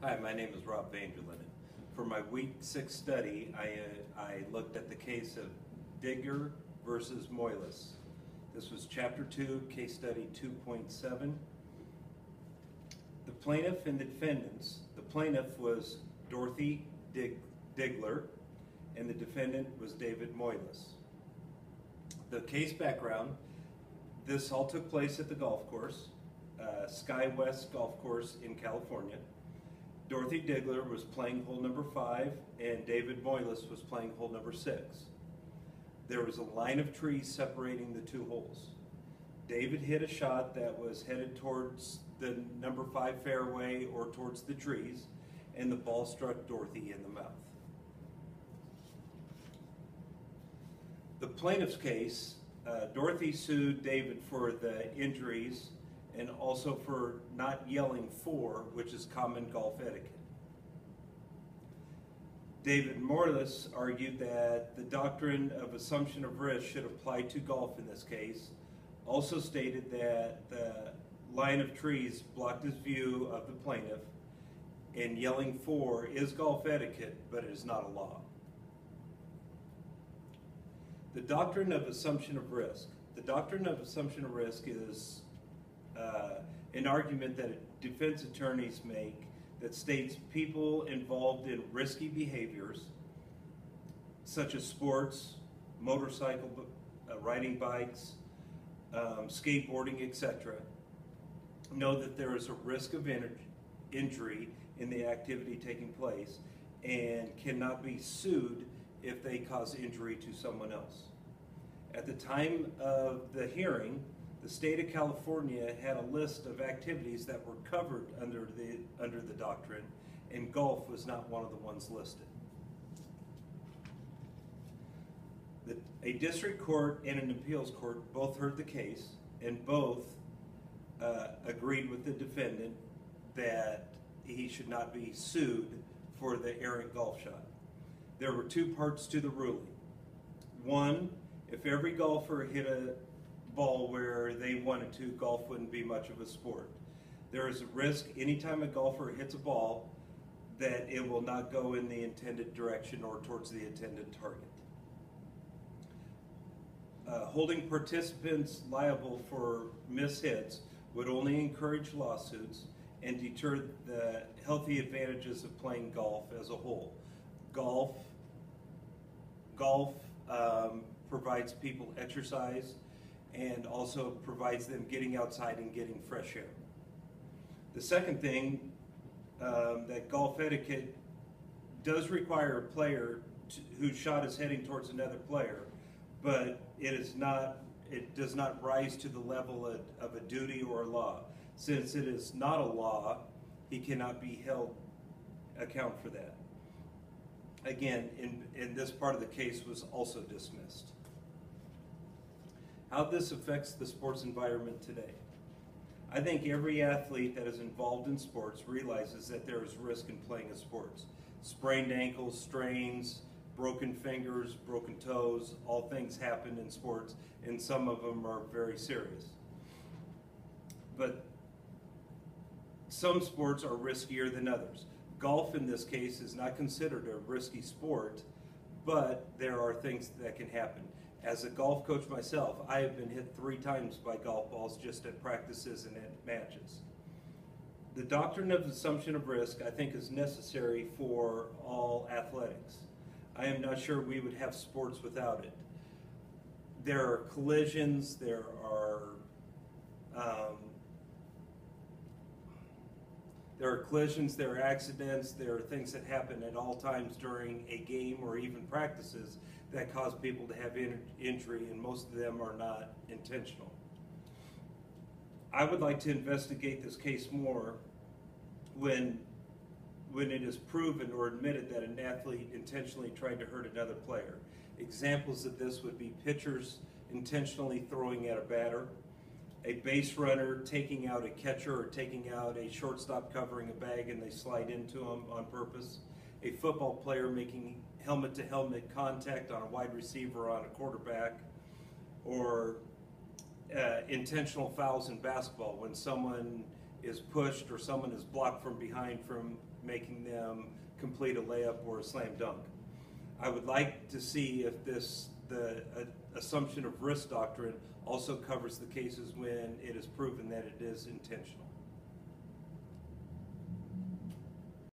Hi, my name is Rob Vanderlin. For my week 6 study, I looked at the case of Digger versus Moyles. This was Chapter 2, Case Study 2.7. The plaintiff and the defendants. The plaintiff was Dorothy Digler, and the defendant was David Moyles. The case background: this all took place at the golf course, Sky West Golf Course in California. Dorothy Digler was playing hole number 5, and David Moyles was playing hole number 6. There was a line of trees separating the two holes. David hit a shot that was headed towards the number 5 fairway or towards the trees, and the ball struck Dorothy in the mouth. The plaintiff's case, Dorothy sued David for the injuries and also for not yelling "for," which is common golf etiquette. David Moyles argued that the doctrine of assumption of risk should apply to golf in this case, also stated that the line of trees blocked his view of the plaintiff, and yelling "for" is golf etiquette, but it is not a law. The doctrine of assumption of risk. The doctrine of assumption of risk is an argument that defense attorneys make that states people involved in risky behaviors, such as sports, motorcycle, riding bikes, skateboarding, etc., know that there is a risk of injury in the activity taking place and cannot be sued if they cause injury to someone else. At the time of the hearing, the state of California had a list of activities that were covered under the doctrine, and golf was not one of the ones listed. A district court and an appeals court both heard the case, and both agreed with the defendant that he should not be sued for the errant golf shot. There were 2 parts to the ruling. One, if every golfer hit a ball where they wanted to, golf wouldn't be much of a sport. There is a risk anytime a golfer hits a ball that it will not go in the intended direction or towards the intended target. Holding participants liable for mishits would only encourage lawsuits and deter the healthy advantages of playing golf as a whole. Golf provides people exercise and also provides them getting outside and getting fresh air. The second thing, that golf etiquette does require a player whose shot is heading towards another player, but it does not rise to the level of a duty or a law. Since it is not a law, he cannot be held account for that. Again, in this part of the case was also dismissed. How this affects the sports environment today. I think every athlete that is involved in sports realizes that there is risk in playing in sports. Sprained ankles, strains, broken fingers, broken toes, all things happen in sports, and some of them are very serious. But some sports are riskier than others. Golf in this case is not considered a risky sport, but there are things that can happen. As a golf coach myself, I have been hit 3 times by golf balls just at practices and at matches. The doctrine of assumption of risk, I think, is necessary for all athletics. I am not sure we would have sports without it. There are collisions, there are accidents, there are things that happen at all times during a game or even practices that cause people to have injury, and most of them are not intentional. I would like to investigate this case more when it is proven or admitted that an athlete intentionally tried to hurt another player. Examples of this would be pitchers intentionally throwing at a batter, a base runner taking out a catcher or taking out a shortstop covering a bag and they slide into him on purpose, a football player making helmet-to-helmet contact on a wide receiver on a quarterback, or intentional fouls in basketball when someone is pushed or someone is blocked from behind from making them complete a layup or a slam dunk. I would like to see if the assumption of risk doctrine also covers the cases when it is proven that it is intentional.